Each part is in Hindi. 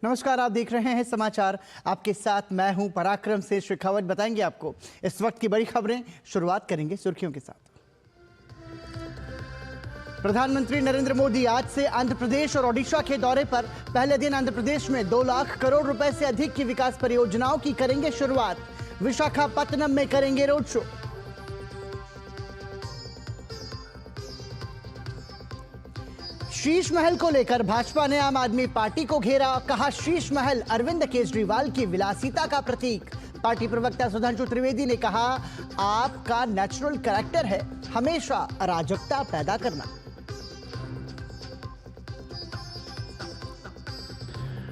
नमस्कार, आप देख रहे हैं समाचार। आपके साथ मैं हूं पराक्रम से शेखावत। बताएंगे आपको इस वक्त की बड़ी खबरें। शुरुआत करेंगे सुर्खियों के साथ। प्रधानमंत्री नरेंद्र मोदी आज से आंध्र प्रदेश और ओडिशा के दौरे पर। पहले दिन आंध्र प्रदेश में 2 लाख करोड़ रुपए से अधिक की विकास परियोजनाओं की करेंगे शुरुआत। विशाखापत्तनम में करेंगे रोड शो। शीश महल को लेकर भाजपा ने आम आदमी पार्टी को घेरा। कहा, शीश महल अरविंद केजरीवाल की विलासिता का प्रतीक। पार्टी प्रवक्ता सुधांशु त्रिवेदी ने कहा, आपका नेचुरल कैरेक्टर है हमेशा अराजकता पैदा करना।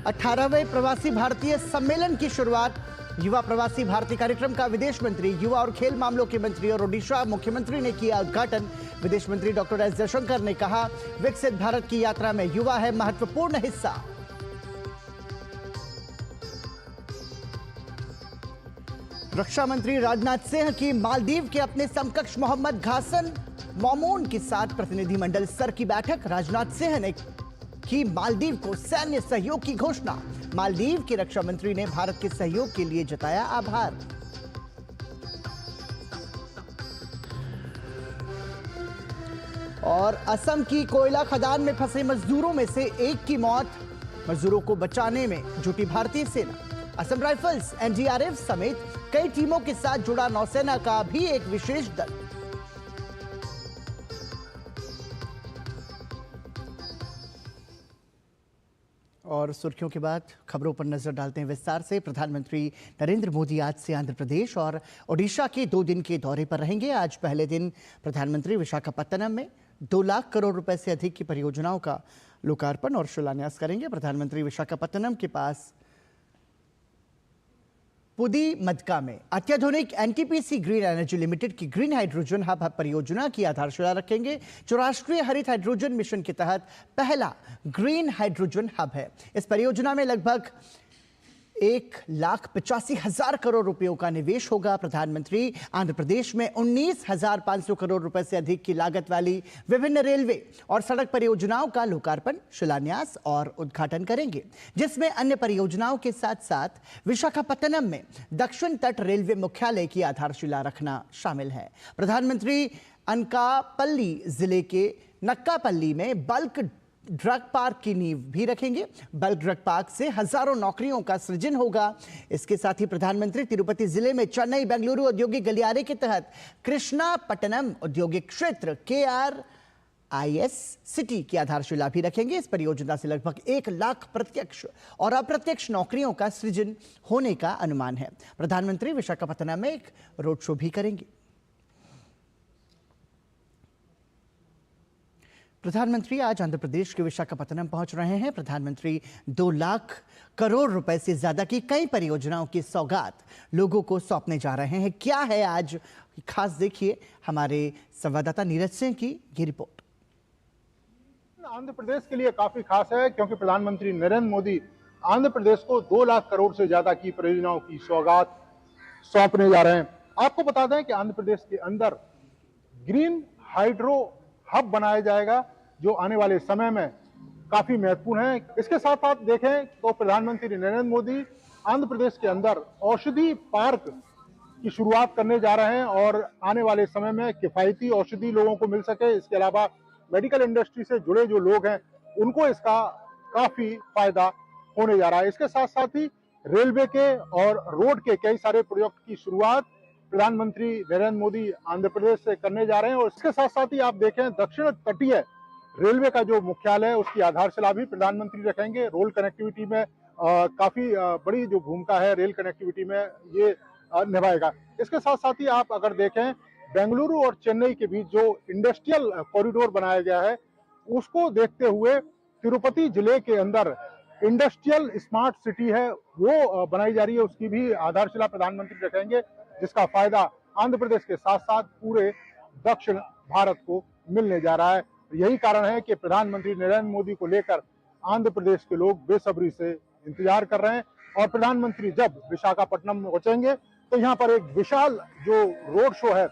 18वें प्रवासी भारतीय सम्मेलन की शुरुआत। युवा प्रवासी भारतीय कार्यक्रम का विदेश मंत्री, युवा और खेल मामलों के मंत्री और ओडिशा मुख्यमंत्री ने किया उद्घाटन। विदेश मंत्री डॉक्टर एस जयशंकर ने कहा, विकसित भारत की यात्रा में युवा है महत्वपूर्ण हिस्सा। रक्षा मंत्री राजनाथ सिंह की मालदीव के अपने समकक्ष मोहम्मद घासन मोमून के साथ प्रतिनिधिमंडल स्तर की बैठक। राजनाथ सिंह ने की मालदीव को सैन्य सहयोग की घोषणा। मालदीव के रक्षा मंत्री ने भारत के सहयोग के लिए जताया आभार। और असम की कोयला खदान में फंसे मजदूरों में से एक की मौत। मजदूरों को बचाने में जुटी भारतीय सेना। असम राइफल्स, एनडीआरएफ समेत कई टीमों के साथ जुड़ा नौसेना का भी एक विशेष दल। और सुर्खियों के बाद खबरों पर नजर डालते हैं विस्तार से। प्रधानमंत्री नरेंद्र मोदी आज से आंध्र प्रदेश और ओडिशा के 2 दिन के दौरे पर रहेंगे। आज पहले दिन प्रधानमंत्री विशाखापत्तनम में 2 लाख करोड़ रुपए से अधिक की परियोजनाओं का लोकार्पण और शिलान्यास करेंगे। प्रधानमंत्री विशाखापत्तनम के पास पुदीमदका में अत्याधुनिक एनटीपीसी ग्रीन एनर्जी लिमिटेड की ग्रीन हाइड्रोजन हब परियोजना की आधारशिला रखेंगे, जो राष्ट्रीय हरित हाइड्रोजन मिशन के तहत पहला ग्रीन हाइड्रोजन हब है। इस परियोजना में लगभग 1,85,000 करोड़ रुपयों का निवेश होगा। प्रधानमंत्री आंध्र प्रदेश में 19,500 करोड़ रुपए से अधिक की लागत वाली विभिन्न रेलवे और सड़क परियोजनाओं का लोकार्पण, शिलान्यास और उद्घाटन करेंगे, जिसमें अन्य परियोजनाओं के साथ साथ विशाखापत्तनम में दक्षिण तट रेलवे मुख्यालय की आधारशिला रखना शामिल है। प्रधानमंत्री अनकापल्ली जिले के नक्कापल्ली में बल्क ड्रग पार्क की नींव भी रखेंगे। बल्क ड्रग पार्क से हजारों नौकरियों का सृजन होगा। इसके साथ ही प्रधानमंत्री तिरुपति जिले में चेन्नई बेंगलुरु औद्योगिक गलियारे के तहत कृष्णापट्टनम औद्योगिक क्षेत्र KRIS सिटी की आधारशिला भी रखेंगे। इस परियोजना से लगभग 1 लाख प्रत्यक्ष और अप्रत्यक्ष नौकरियों का सृजन होने का अनुमान है। प्रधानमंत्री विशाखापत्तनम में एक रोड शो भी करेंगे। प्रधानमंत्री आज आंध्र प्रदेश के विशाखापत्तनम पहुंच रहे हैं। प्रधानमंत्री 2 लाख करोड़ रुपए से ज्यादा की कई परियोजनाओं की सौगात लोगों को सौंपने जा रहे हैं। क्या है आज खास, देखिए हमारे संवाददाता नीरज सिंह की ये रिपोर्ट। आंध्र प्रदेश के लिए काफी खास है, क्योंकि प्रधानमंत्री नरेंद्र मोदी आंध्र प्रदेश को 2 लाख करोड़ से ज्यादा की परियोजनाओं की सौगात सौंपने जा रहे हैं। आपको बता दें कि आंध्र प्रदेश के अंदर ग्रीन हाइड्रो हब बनाया जाएगा, जो आने वाले समय में काफी महत्वपूर्ण है। इसके साथ साथ देखें तो प्रधानमंत्री नरेंद्र मोदी आंध्र प्रदेश के अंदर औषधि पार्क की शुरुआत करने जा रहे हैं और आने वाले समय में किफायती औषधि लोगों को मिल सके। इसके अलावा मेडिकल इंडस्ट्री से जुड़े जो लोग हैं उनको इसका काफी फायदा होने जा रहा है। इसके साथ साथ ही रेलवे के और रोड के कई सारे प्रोजेक्ट की शुरुआत प्रधानमंत्री नरेंद्र मोदी आंध्र प्रदेश से करने जा रहे हैं। और इसके साथ साथ ही आप देखें, दक्षिण तटीय रेलवे का जो मुख्यालय है उसकी आधारशिला भी प्रधानमंत्री रखेंगे। रोड कनेक्टिविटी में काफी बड़ी जो भूमिका है रेल कनेक्टिविटी में ये निभाएगा। इसके साथ साथ ही आप अगर देखें, बेंगलुरु और चेन्नई के बीच जो इंडस्ट्रियल कॉरिडोर बनाया गया है, उसको देखते हुए तिरुपति जिले के अंदर इंडस्ट्रियल स्मार्ट सिटी है वो बनाई जा रही है, उसकी भी आधारशिला प्रधानमंत्री रखेंगे, जिसका फायदा आंध्र प्रदेश के साथ साथ पूरे दक्षिण भारत को मिलने जा रहा है। यही कारण है कि प्रधानमंत्री नरेंद्र मोदी को लेकर आंध्र प्रदेश के लोग बेसब्री से इंतजार कर रहे हैं। और प्रधानमंत्री जब विशाखापट्टनम में पहुंचेंगे तो यहाँ पर एक विशाल जो रोड शो है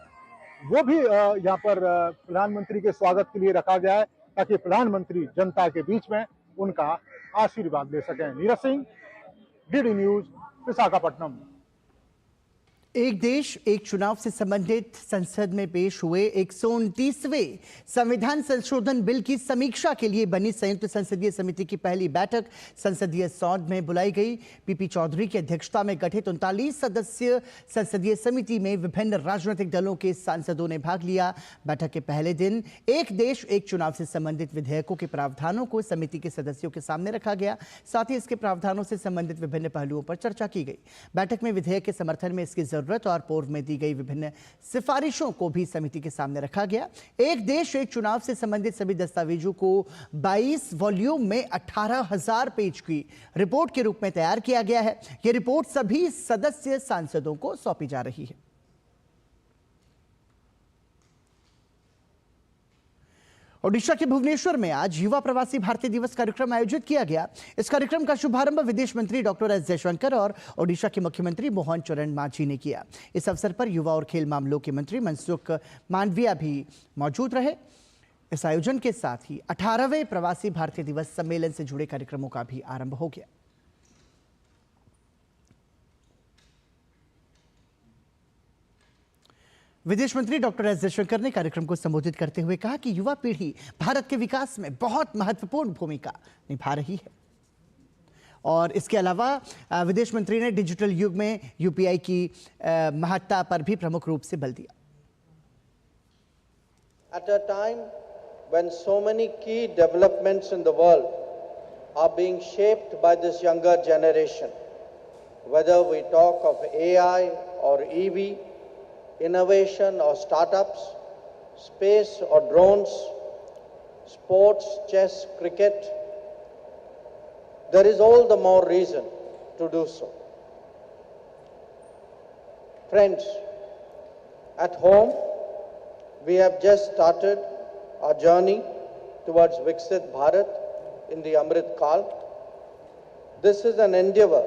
वो भी यहाँ पर प्रधानमंत्री के स्वागत के लिए रखा गया है, ताकि प्रधानमंत्री जनता के बीच में उनका आशीर्वाद ले सकें। Neeraj Singh, DD news, Visakhapatnam. एक देश एक चुनाव से संबंधित संसद में पेश हुए 129वें संविधान संशोधन बिल की समीक्षा के लिए बनी संयुक्त संसदीय समिति की पहली बैठक संसदीय सौध में बुलाई गई। पीपी चौधरी की अध्यक्षता में गठित 39 सदस्यीय संसदीय समिति में विभिन्न राजनीतिक दलों के सांसदों ने भाग लिया। बैठक के पहले दिन एक देश एक चुनाव से संबंधित विधेयकों के प्रावधानों को समिति के सदस्यों के सामने रखा गया। साथ ही इसके प्रावधानों से संबंधित विभिन्न पहलुओं पर चर्चा की गई। बैठक में विधेयक के समर्थन में इसकी और पूर्व में दी गई विभिन्न सिफारिशों को भी समिति के सामने रखा गया। एक देश एक चुनाव से संबंधित सभी दस्तावेजों को 22 वॉल्यूम में 18,000 पेज की रिपोर्ट के रूप में तैयार किया गया है। यह रिपोर्ट सभी सदस्य सांसदों को सौंपी जा रही है। ओडिशा के भुवनेश्वर में आज युवा प्रवासी भारतीय दिवस कार्यक्रम आयोजित किया गया। इस कार्यक्रम का शुभारंभ विदेश मंत्री डॉक्टर एस जयशंकर और ओडिशा के मुख्यमंत्री मोहन चरण मांझी ने किया। इस अवसर पर युवा और खेल मामलों के मंत्री मनसुख मांडविया भी मौजूद रहे। इस आयोजन के साथ ही 18वें प्रवासी भारतीय दिवस सम्मेलन से जुड़े कार्यक्रमों का भी आरंभ हो गया। विदेश मंत्री डॉक्टर एस जयशंकर ने कार्यक्रम को संबोधित करते हुए कहा कि युवा पीढ़ी भारत के विकास में बहुत महत्वपूर्ण भूमिका निभा रही है। और इसके अलावा विदेश मंत्री ने डिजिटल युग में यूपीआई की महत्ता पर भी प्रमुख रूप से बल दिया। At a time when so many key developments in the world are being shaped by this younger generation, whether we talk of AI or EV, innovation or startups, space or drones, sports, chess, cricket, there is all the more reason to do so. Friends, at home, we have just started our journey towards Viksit Bharat in the Amrit Kal. This is an endeavor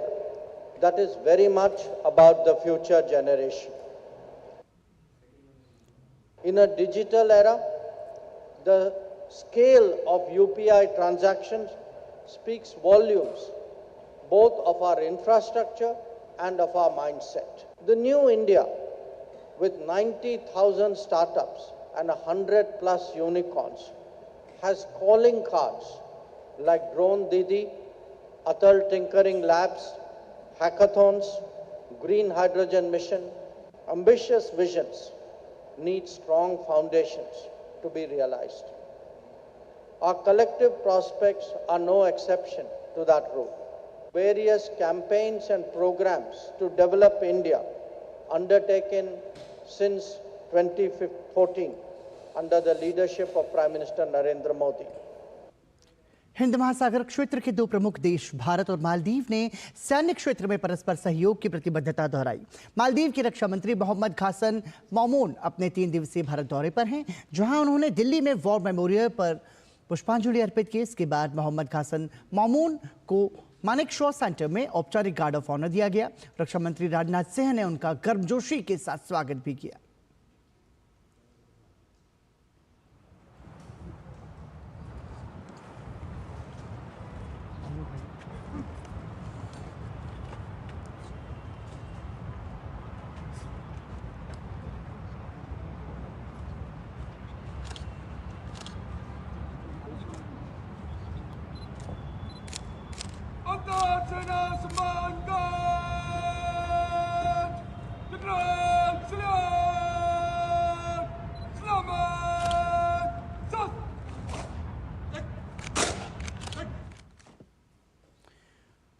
that is very much about the future generation. In a digital era, the scale of UPI transactions speaks volumes, both of our infrastructure and of our mindset. The new India, with 90,000 startups and 100 plus unicorns, has calling cards like Drone Didi, Atal Tinkering Labs, hackathons, green hydrogen mission. Ambitious visions need strong foundations to be realized. Our collective prospects are no exception to that rule. Various campaigns and programs to develop India undertaken since 2014 under the leadership of Prime Minister Narendra Modi. Hind महासागर क्षेत्र के दो प्रमुख देश भारत और मालदीव ने सैन्य क्षेत्र में परस्पर सहयोग की प्रतिबद्धता दोहराई। मालदीव के रक्षा मंत्री मोहम्मद खासन मामून अपने 3 दिवसीय भारत दौरे पर हैं, जहां उन्होंने दिल्ली में वॉर मेमोरियल पर पुष्पांजलि अर्पित की। इसके बाद मोहम्मद खासन मामून को मानेक शॉ सेंटर में औपचारिक गार्ड ऑफ ऑनर दिया गया। रक्षा मंत्री राजनाथ सिंह ने उनका गर्मजोशी के साथ स्वागत भी किया।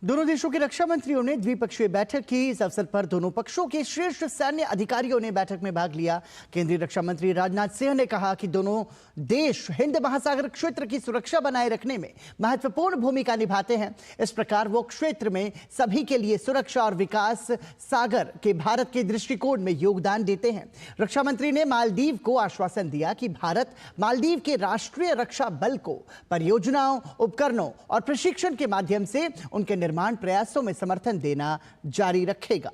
दोनों देशों के रक्षा मंत्रियों ने द्विपक्षीय बैठक की। इस अवसर पर दोनों पक्षों के शीर्ष सैन्य अधिकारियों ने बैठक में भाग लिया। केंद्रीय रक्षा मंत्री राजनाथ सिंह ने कहा कि दोनों देश हिंद महासागर क्षेत्र की सुरक्षा बनाए रखने में महत्वपूर्ण भूमिका निभाते हैं। इस प्रकार वो क्षेत्र में सभी के लिए सुरक्षा और विकास सागर के भारत के दृष्टिकोण में योगदान देते हैं। रक्षा मंत्री ने मालदीव को आश्वासन दिया कि भारत मालदीव के राष्ट्रीय रक्षा बल को परियोजनाओं, उपकरणों और प्रशिक्षण के माध्यम से उनके निर्माण प्रयासों में समर्थन देना जारी रखेगा।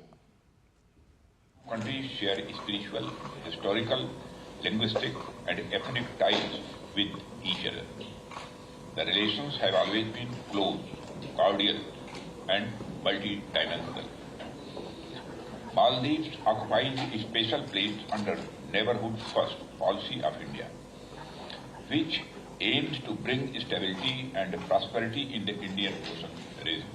Countries share spiritual, historical, linguistic, and ethnic ties with each other. The relations have always been close cordial, and multidimensional. Maldives occupies a special place under Neighborhood First policy of India, which aims to bring stability and prosperity in the Indian Ocean region.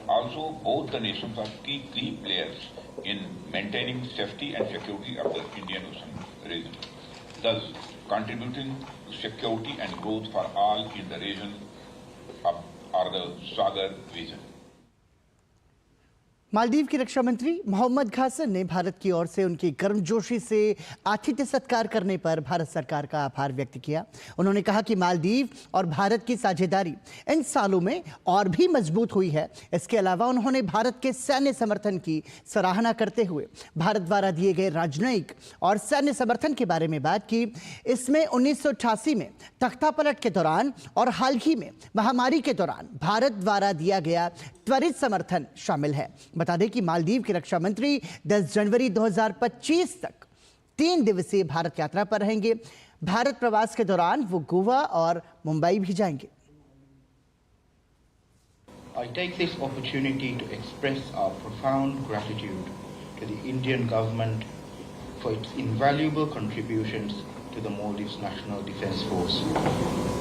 Also, both the nations are key players in maintaining safety and security of the Indian Ocean region, thus contributing to security and growth for all in the region or the Sagar region. Maldives के रक्षा मंत्री मोहम्मद घासन ने भारत की ओर से उनकी गर्मजोशी से आतिथ्य सत्कार करने पर भारत सरकार का आभार व्यक्त किया। उन्होंने कहा कि मालदीव और भारत की साझेदारी इन सालों में और भी मजबूत हुई है। इसके अलावा उन्होंने भारत के सैन्य समर्थन की सराहना करते हुए भारत द्वारा दिए गए राजनयिक और सैन्य समर्थन के बारे में बात की। इसमें 1988 में तख्तापलट के दौरान और हाल ही में महामारी के दौरान भारत द्वारा दिया गया त्वरित समर्थन शामिल है। बता दें कि मालदीव के रक्षा मंत्री 10 जनवरी 2025 तक 3 दिवसीय भारत यात्रा पर रहेंगे। भारत प्रवास के दौरान वो गोवा और मुंबई भी जाएंगे। I take this opportunity to express our profound gratitude to the Indian government for its invaluable contributions to the Maldives National Defence Force.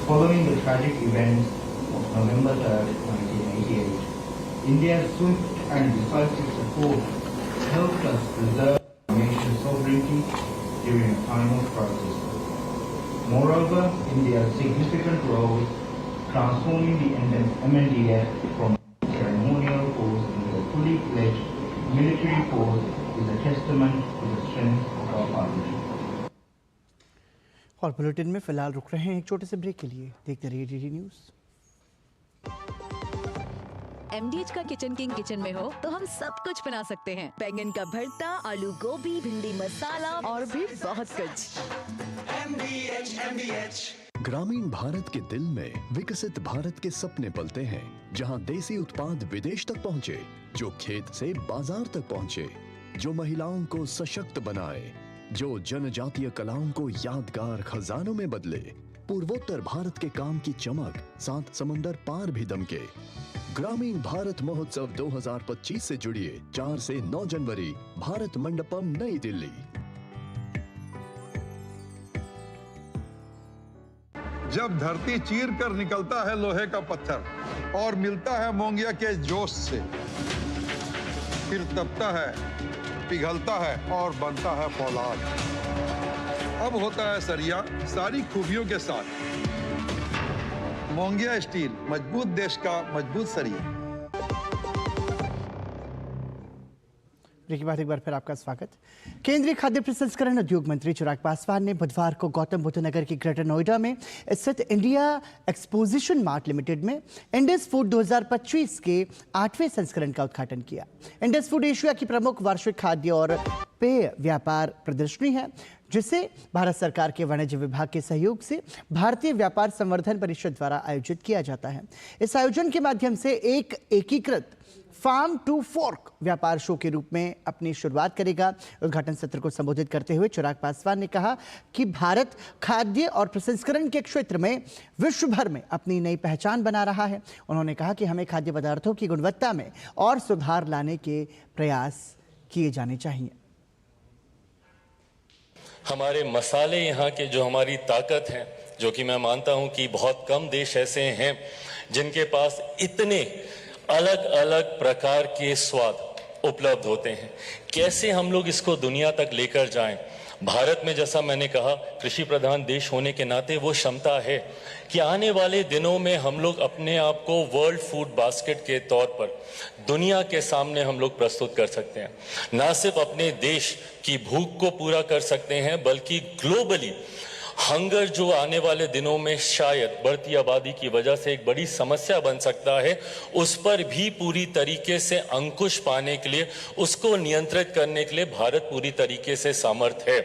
Following the tragic events of November 3rd, 1988, India's swift and decisive support helped us preserve our nation's sovereignty during a time of crisis. Moreover, India's significant role transforming the MNDF from a ceremonial force into a fully fledged military force is a testament to the strength of our partnership. और बुलेटिन में फिलहाल रुक रहे हैं एक छोटे से ब्रेक के लिए। देखते रहिए डीडी न्यूज़। MDH का किचन किंग किचन में हो तो हम सब कुछ बना सकते हैं। बैंगन का भरता, आलू गोभी, भिंडी मसाला और भी बहुत कुछ। MDH। ग्रामीण भारत के दिल में विकसित भारत के सपने पलते हैं, जहां देसी उत्पाद विदेश तक पहुंचे, जो खेत से बाजार तक पहुंचे, जो महिलाओं को सशक्त बनाए, जो जनजातीय कलाओं को यादगार खजानों में बदले। पूर्वोत्तर भारत के काम की चमक 7 समंदर पार भी दमके। ग्रामीण भारत महोत्सव 2025 से जुड़िए 4 से 9 जनवरी, भारत मंडपम, नई दिल्ली। जब धरती चीर कर निकलता है लोहे का पत्थर और मिलता है मोंगिया के जोश से, फिर तपता है, पिघलता है और बनता है फौलाद। अब होता है सरिया सारी खूबियों के साथ। मोंगिया स्टील, मजबूत देश का मजबूत सरिया। ब्रेक के बाद एक बार फिर आपका स्वागत। केंद्रीय खाद्य प्रसंस्करण उद्योग मंत्री चिराग पासवान ने बुधवार को गौतम बुद्ध नगर के ग्रेटर नोएडा में स्थित इंडिया एक्सपोजिशन मार्ट लिमिटेड में इंडस फूड 2025 के 8वें संस्करण का उद्घाटन किया। इंडस फूड एशिया की प्रमुख वार्षिक खाद्य और पेय व्यापार प्रदर्शनी है, जिसे भारत सरकार के वाणिज्य विभाग के सहयोग से भारतीय व्यापार संवर्धन परिषद द्वारा आयोजित किया जाता है। इस आयोजन के माध्यम से एक एकीकृत फार्म टू फोर्क व्यापार शो के रूप में अपनी शुरुआत करेगा। उद्घाटन सत्र को संबोधित करते हुए चिराग पासवान ने कहा कि भारत खाद्य और प्रसंस्करण के क्षेत्र में विश्व भर में अपनी नई पहचान बना रहा है। उन्होंने कहा कि हमें खाद्य पदार्थों की गुणवत्ता में और सुधार लाने के प्रयास किए जाने चाहिए। हमारे मसाले यहाँ के जो हमारी ताकत है, जो कि मैं मानता हूँ कि बहुत कम देश ऐसे हैं जिनके पास इतने अलग अलग प्रकार के स्वाद उपलब्ध होते हैं। कैसे हम लोग इसको दुनिया तक लेकर जाएं? भारत में, जैसा मैंने कहा, कृषि प्रधान देश होने के नाते वो क्षमता है कि आने वाले दिनों में हम लोग अपने आप को वर्ल्ड फूड बास्केट के तौर पर दुनिया के सामने हम लोग प्रस्तुत कर सकते हैं। ना सिर्फ अपने देश की भूख को पूरा कर सकते हैं, बल्कि ग्लोबली हंगर जो आने वाले दिनों में शायद बढ़ती आबादी की वजह से एक बड़ी समस्या बन सकता है, उस पर भी पूरी तरीके से अंकुश पाने के लिए, उसको नियंत्रित करने के लिए भारत पूरी तरीके से समर्थ है।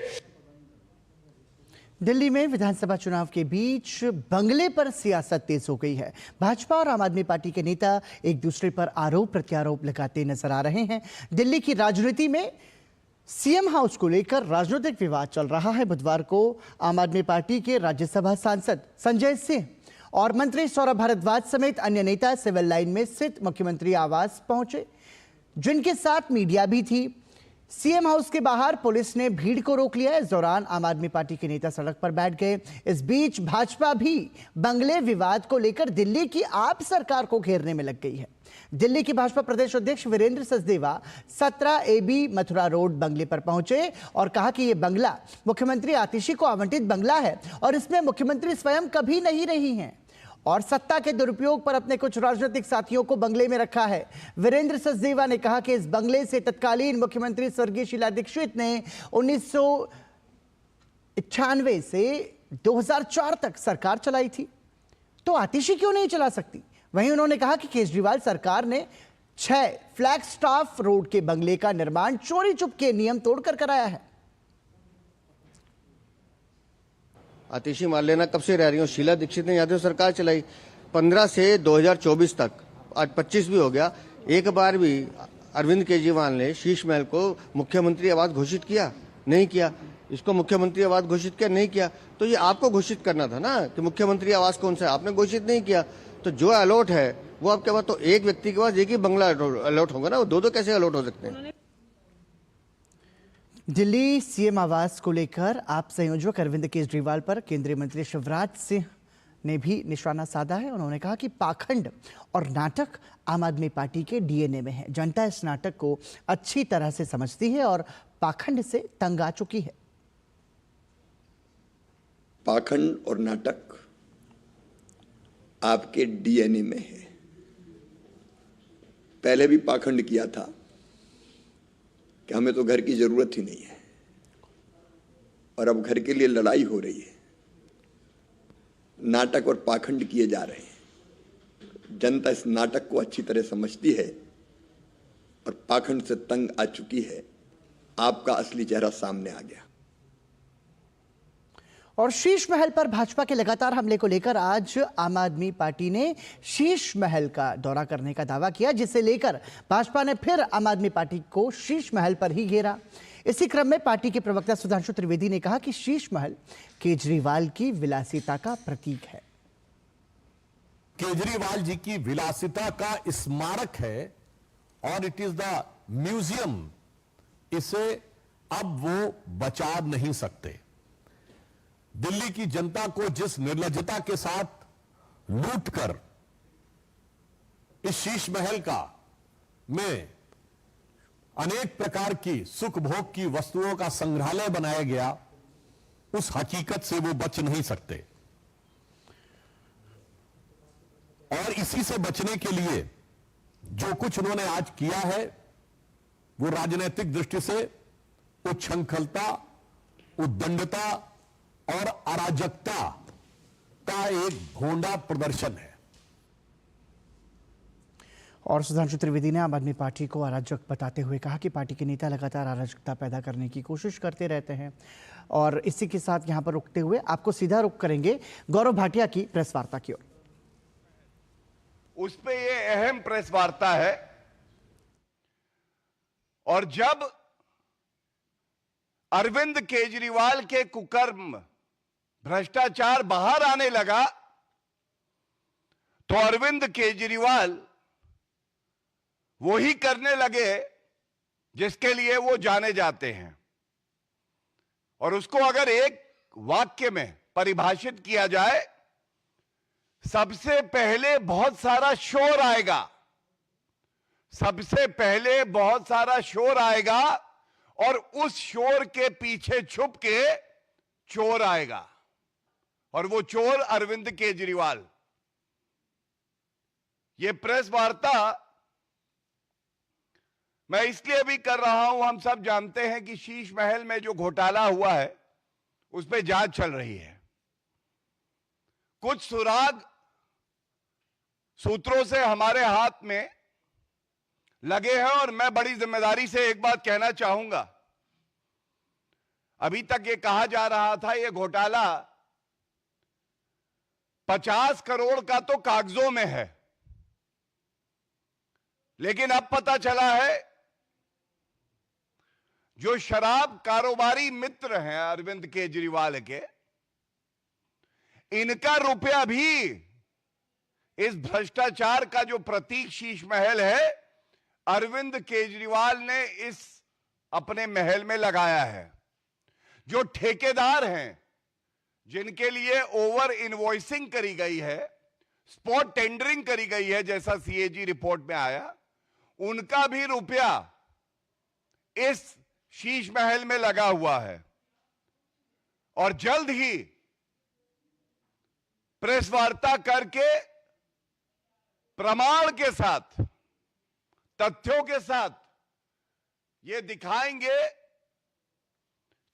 दिल्ली में विधानसभा चुनाव के बीच बंगले पर सियासत तेज हो गई है। भाजपा और आम आदमी पार्टी के नेता एक दूसरे पर आरोप प्रत्यारोप लगाते नजर आ रहे हैं। दिल्ली की राजनीति में सीएम हाउस को लेकर राजनीतिक विवाद चल रहा है। बुधवार को आम आदमी पार्टी के राज्यसभा सांसद संजय सिंह और मंत्री सौरभ भारद्वाज समेत अन्य नेता सिविल लाइन में स्थित मुख्यमंत्री आवास पहुंचे, जिनके साथ मीडिया भी थी। सीएम हाउस के बाहर पुलिस ने भीड़ को रोक लिया। इस दौरान आम आदमी पार्टी के नेता सड़क पर बैठ गए। इस बीच भाजपा भी बंगले विवाद को लेकर दिल्ली की आप सरकार को घेरने में लग गई है। दिल्ली की भाजपा प्रदेश अध्यक्ष वीरेंद्र सचदेवा 17 AB मथुरा रोड बंगले पर पहुंचे और कहा कि यह बंगला मुख्यमंत्री आतिशी को आवंटित बंगला है और इसमें मुख्यमंत्री स्वयं कभी नहीं रही हैं और सत्ता के दुरुपयोग पर अपने कुछ राजनीतिक साथियों को बंगले में रखा है। वीरेंद्र सचदेवा ने कहा कि इस बंगले से तत्कालीन मुख्यमंत्री स्वर्गीय शीला दीक्षित ने 1991 से 2004 तक सरकार चलाई थी, तो आतिशी क्यों नहीं चला सकती। वहीं उन्होंने कहा कि केजरीवाल सरकार ने 6 फ्लैगस्टाफ रोड के बंगले का निर्माण चोरी चुपके नियम तोड़कर कराया है। आतिशी मान लेना कब से रह रही हूँ, शीला दीक्षित ने यादव सरकार चलाई 15 से 2024 तक, आज 25 भी हो गया। एक बार भी अरविंद केजरीवाल ने शीश महल को मुख्यमंत्री आवास घोषित किया? नहीं किया। इसको मुख्यमंत्री आवास घोषित किया? नहीं किया। तो ये आपको घोषित करना था ना कि मुख्यमंत्री आवास कौन सा है, आपने घोषित नहीं किया। तो जो अलॉट है वो आपके पास, तो एक व्यक्ति के पास एक ही बंगला अलॉट होगा ना, वो दो कैसे अलॉट हो सकते हैं। दिल्ली सीएम आवास को लेकर आप संयोजक अरविंद केजरीवाल पर केंद्रीय मंत्री शिवराज सिंह ने भी निशाना साधा है। उन्होंने कहा कि पाखंड और नाटक आम आदमी पार्टी के डीएनए में है। जनता इस नाटक को अच्छी तरह से समझती है और पाखंड से तंग आ चुकी है। पाखंड और नाटक आपके डीएनए में है। पहले भी पाखंड किया था कि हमें तो घर की जरूरत ही नहीं है, और अब घर के लिए लड़ाई हो रही है। नाटक और पाखंड किए जा रहे हैं। जनता इस नाटक को अच्छी तरह समझती है और पाखंड से तंग आ चुकी है। आपका असली चेहरा सामने आ गया। और शीश महल पर भाजपा के लगातार हमले को लेकर आज आम आदमी पार्टी ने शीश महल का दौरा करने का दावा किया, जिसे लेकर भाजपा ने फिर आम आदमी पार्टी को शीश महल पर ही घेरा। इसी क्रम में पार्टी के प्रवक्ता सुधांशु त्रिवेदी ने कहा कि शीश महल केजरीवाल की विलासिता का प्रतीक है। केजरीवाल जी की विलासिता का स्मारक है और इट इज द म्यूजियम। इसे अब वो बचा नहीं सकते। दिल्ली की जनता को जिस निर्लज्जता के साथ लूटकर इस शीश महल का में अनेक प्रकार की सुख भोग की वस्तुओं का संग्रहालय बनाया गया, उस हकीकत से वो बच नहीं सकते। और इसी से बचने के लिए जो कुछ उन्होंने आज किया है वो राजनीतिक दृष्टि से उच्छृंखलता, उद्दंडता और अराजकता का एक भोंडा प्रदर्शन है। और सुधांशु त्रिवेदी ने आम आदमी पार्टी को अराजक बताते हुए कहा कि पार्टी के नेता लगातार अराजकता पैदा करने की कोशिश करते रहते हैं। और इसी के साथ यहां पर रुकते हुए आपको सीधा रुक करेंगे गौरव भाटिया की प्रेस वार्ता की ओर। उस पे ये अहम प्रेस वार्ता है, और जब अरविंद केजरीवाल के कुकर्म भ्रष्टाचार बाहर आने लगा तो अरविंद केजरीवाल वो ही करने लगे जिसके लिए वो जाने जाते हैं। और उसको अगर एक वाक्य में परिभाषित किया जाए, सबसे पहले बहुत सारा शोर आएगा, सबसे पहले बहुत सारा शोर आएगा और उस शोर के पीछे छुप के चोर आएगा, और वो चोर अरविंद केजरीवाल। ये प्रेस वार्ता मैं इसलिए भी कर रहा हूं, हम सब जानते हैं कि शीश महल में जो घोटाला हुआ है उस पर जांच चल रही है। कुछ सुराग सूत्रों से हमारे हाथ में लगे हैं, और मैं बड़ी जिम्मेदारी से एक बात कहना चाहूंगा। अभी तक ये कहा जा रहा था ये घोटाला 50 करोड़ का तो कागजों में है, लेकिन अब पता चला है जो शराब कारोबारी मित्र हैं अरविंद केजरीवाल के, इनका रुपया भी इस भ्रष्टाचार का जो प्रतीक शीश महल है, अरविंद केजरीवाल ने इस अपने महल में लगाया है। जो ठेकेदार हैं, जिनके लिए ओवर इनवॉइसिंग करी गई है, स्पॉट टेंडरिंग करी गई है, जैसा सीएजी रिपोर्ट में आया, उनका भी रुपया इस शीश महल में लगा हुआ है। और जल्द ही प्रेस वार्ता करके प्रमाण के साथ, तथ्यों के साथ ये दिखाएंगे,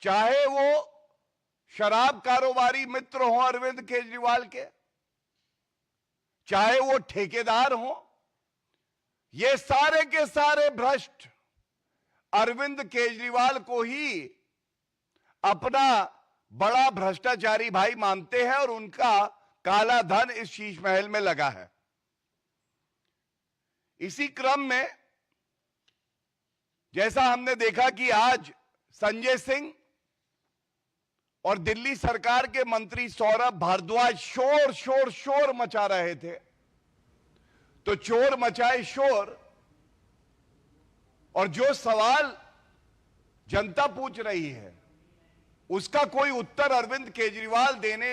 चाहे वो शराब कारोबारी मित्र हो अरविंद केजरीवाल के, चाहे वो ठेकेदार हो, ये सारे के सारे भ्रष्ट अरविंद केजरीवाल को ही अपना बड़ा भ्रष्टाचारी भाई मानते हैं और उनका काला धन इस शीश महल में लगा है। इसी क्रम में जैसा हमने देखा कि आज संजय सिंह और दिल्ली सरकार के मंत्री सौरभ भारद्वाज शोर मचा रहे थे, तो चोर मचाए शोर, और जो सवाल जनता पूछ रही है उसका कोई उत्तर अरविंद केजरीवाल देने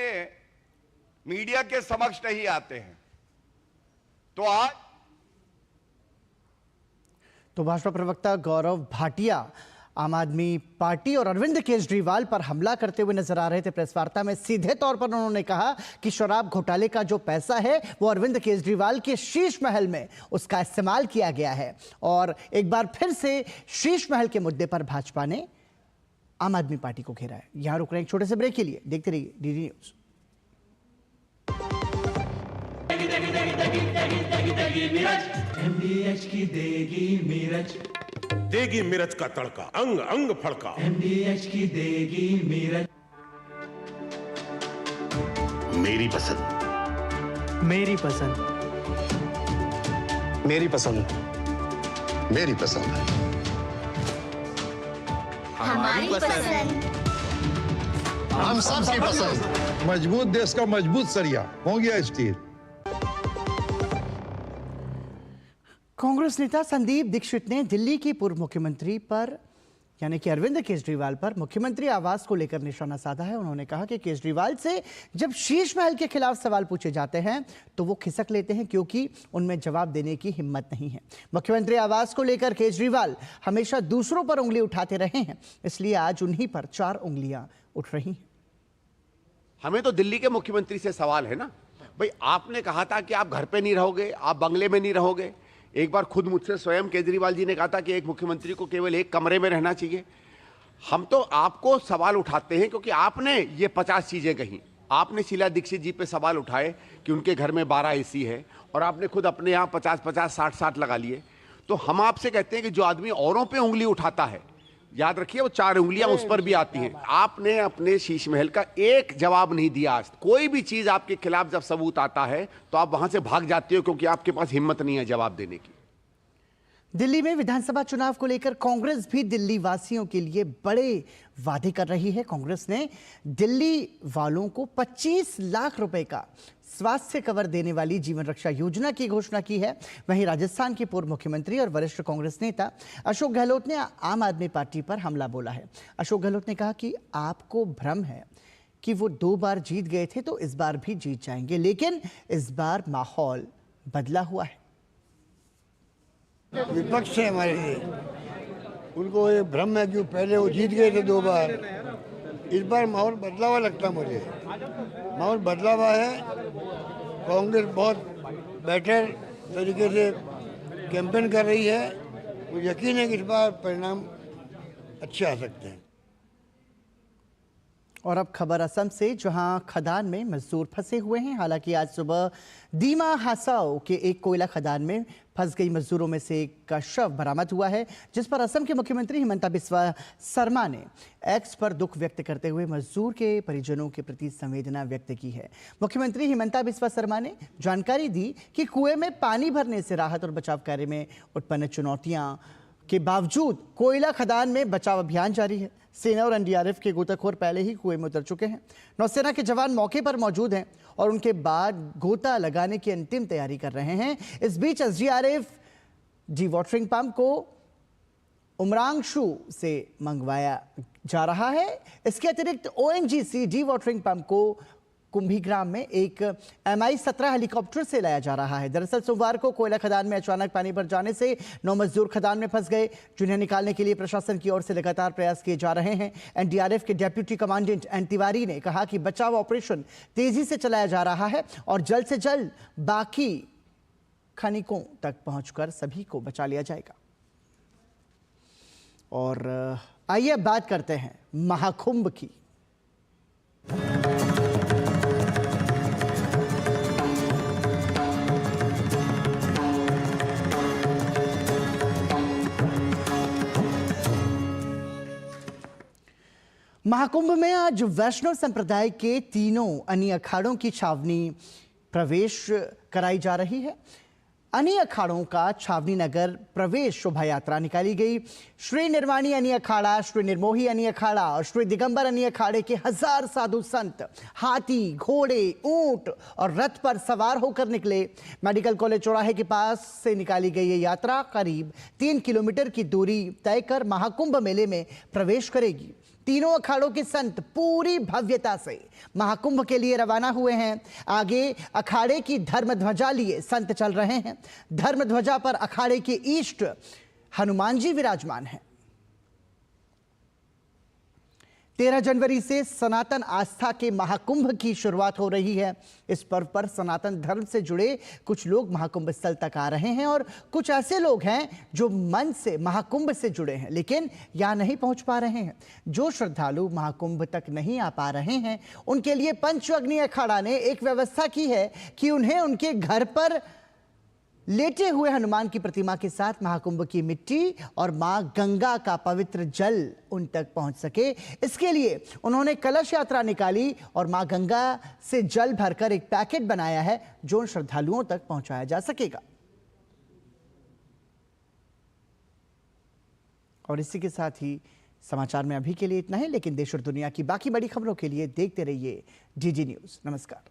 मीडिया के समक्ष नहीं आते हैं। तो आज भाजपा प्रवक्ता गौरव भाटिया आम आदमी पार्टी और अरविंद केजरीवाल पर हमला करते हुए नजर आ रहे थे। प्रेस वार्ता में सीधे तौर पर उन्होंने कहा कि शराब घोटाले का जो पैसा है वो अरविंद केजरीवाल के शीश महल में उसका इस्तेमाल किया गया है। और एक बार फिर से शीश महल के मुद्दे पर भाजपा ने आम आदमी पार्टी को घेरा है। यहां रुक रहे हैं एक छोटे से ब्रेक के लिए, देखते रहिए डीडी न्यूज। MDH की देगी मिर्च, देगी मिर्च का तड़का, अंग अंग फड़का। MDH की देगी मिर्च। मेरी पसंद, मेरी पसंद, मेरी पसंद, मेरी पसंद है। हमारी पसंद, हम सबकी पसंद। मजबूत देश का मजबूत सरिया हो गया स्टील। कांग्रेस नेता संदीप दीक्षित ने दिल्ली की पूर्व मुख्यमंत्री पर यानी कि अरविंद केजरीवाल पर मुख्यमंत्री आवास को लेकर निशाना साधा है। उन्होंने कहा कि केजरीवाल से जब शीश महल के खिलाफ सवाल पूछे जाते हैं तो वो खिसक लेते हैं क्योंकि उनमें जवाब देने की हिम्मत नहीं है। मुख्यमंत्री आवास को लेकर केजरीवाल हमेशा दूसरों पर उंगली उठाते रहे हैं, इसलिए आज उन्हीं पर 4 उंगलियां उठ रही हैं। हमें तो दिल्ली के मुख्यमंत्री से सवाल है ना भाई, आपने कहा था कि आप घर पे नहीं रहोगे, आप बंगले में नहीं रहोगे। एक बार खुद मुझसे स्वयं केजरीवाल जी ने कहा था कि एक मुख्यमंत्री को केवल एक कमरे में रहना चाहिए। हम तो आपको सवाल उठाते हैं क्योंकि आपने ये 50 चीजें कही। आपने शीला दीक्षित जी पे सवाल उठाए कि उनके घर में 12 एसी है और आपने खुद अपने यहाँ 50-50, 60-60 लगा लिए। तो हम आपसे कहते हैं कि जो आदमी औरों पे उंगली उठाता है, याद रखिए वो 4 उंगलियां उस पर भी आती हैं। आपने अपने शीश महल का एक जवाब नहीं दिया आज। कोई भी चीज आपके खिलाफ जब सबूत आता है तो आप वहां से भाग जाते हो क्योंकि आपके पास हिम्मत नहीं है जवाब देने की। दिल्ली में विधानसभा चुनाव को लेकर कांग्रेस भी दिल्ली वासियों के लिए बड़े वादे कर रही है। कांग्रेस ने दिल्ली वालों को 25 लाख रुपए का स्वास्थ्य कवर देने वाली जीवन रक्षा योजना की घोषणा की है। वहीं राजस्थान के पूर्व मुख्यमंत्री और वरिष्ठ कांग्रेस नेता अशोक गहलोत ने आम आदमी पार्टी पर हमला बोला है। अशोक गहलोत ने कहा कि आपको भ्रम है कि वो 2 बार जीत गए थे तो इस बार भी जीत जाएंगे, लेकिन इस बार माहौल बदला हुआ है। विपक्ष है हमारे लिए, उनको ये भ्रम है कि पहले वो जीत गए थे 2 बार, इस बार माहौल बदला हुआ लगता मुझे। माहौल बदला हुआ है। कांग्रेस बहुत बेटर तरीके से कैंपेन कर रही है। मुझे यकीन है कि इस बार परिणाम अच्छे आ सकते हैं। और अब खबर असम से, जहां खदान में मजदूर फंसे हुए हैं। हालांकि आज सुबह दीमा हासाओ के एक कोयला खदान में फंस गई मजदूरों में से एक का शव बरामद हुआ है, जिस पर असम के मुख्यमंत्री हिमंता बिस्वा शर्मा ने एक्स पर दुख व्यक्त करते हुए मजदूर के परिजनों के प्रति संवेदना व्यक्त की है। मुख्यमंत्री हिमंता बिस्वा शर्मा ने जानकारी दी कि कुएं में पानी भरने से राहत और बचाव कार्य में उत्पन्न चुनौतियां के बावजूद कोयला खदान में बचाव अभियान जारी है। सेना और एनडीआरएफ के गोताखोर पहले ही कुएं में उतर चुके हैं। नौसेना के जवान मौके पर मौजूद हैं और उनके बाद गोता लगाने की अंतिम तैयारी कर रहे हैं। इस बीच एसडीआरएफ डी वाटरिंग पंप को उमरांशु से मंगवाया जा रहा है। इसके अतिरिक्त ओएनजीसी डी वाटरिंग पंप को कुंभीग्राम में एक MI-17 हेलीकॉप्टर से लाया जा रहा है। दरअसल सोमवार को कोयला खदान में अचानक पानी भर जाने से 9 मजदूर खदान में फंस गए, जिन्हें निकालने के लिए प्रशासन की ओर से लगातार प्रयास किए जा रहे हैं। एनडीआरएफ के डेप्यूटी कमांडेंट एन तिवारी ने कहा कि बचाव ऑपरेशन तेजी से चलाया जा रहा है और जल्द से जल्द बाकी खनिकों तक पहुंचकर सभी को बचा लिया जाएगा। और आइए अब बात करते हैं महाकुंभ की। महाकुंभ में आज वैष्णव संप्रदाय के तीनों अनी अखाड़ों की छावनी प्रवेश कराई जा रही है। अनी अखाड़ों का छावनी नगर प्रवेश शोभा यात्रा निकाली गई। श्री निर्वाणी अनी अखाड़ा, श्री निर्मोही अनी अखाड़ा और श्री दिगंबर अनी अखाड़े के 1000 साधु संत हाथी, घोड़े, ऊंट और रथ पर सवार होकर निकले। मेडिकल कॉलेज चौराहे के पास से निकाली गई ये यात्रा करीब 3 किलोमीटर की दूरी तय कर महाकुंभ मेले में प्रवेश करेगी। तीनों अखाड़ों के संत पूरी भव्यता से महाकुंभ के लिए रवाना हुए हैं। आगे अखाड़े की धर्मध्वजा लिए संत चल रहे हैं। धर्मध्वजा पर अखाड़े के इष्ट हनुमान जी विराजमान हैं। 13 जनवरी से सनातन आस्था के महाकुंभ की शुरुआत हो रही है। इस पर्व पर सनातन धर्म से जुड़े कुछ लोग महाकुंभ स्थल तक आ रहे हैं और कुछ ऐसे लोग हैं जो मन से महाकुंभ से जुड़े हैं लेकिन यहां नहीं पहुंच पा रहे हैं। जो श्रद्धालु महाकुंभ तक नहीं आ पा रहे हैं उनके लिए पंचअग्नि अखाड़ा ने एक व्यवस्था की है कि उन्हें उनके घर पर लेटे हुए हनुमान की प्रतिमा के साथ महाकुंभ की मिट्टी और मां गंगा का पवित्र जल उन तक पहुंच सके। इसके लिए उन्होंने कलश यात्रा निकाली और मां गंगा से जल भरकर एक पैकेट बनाया है जो उन श्रद्धालुओं तक पहुंचाया जा सकेगा। और इसी के साथ ही समाचार में अभी के लिए इतना ही, लेकिन देश और दुनिया की बाकी बड़ी खबरों के लिए देखते रहिए DD न्यूज। नमस्कार।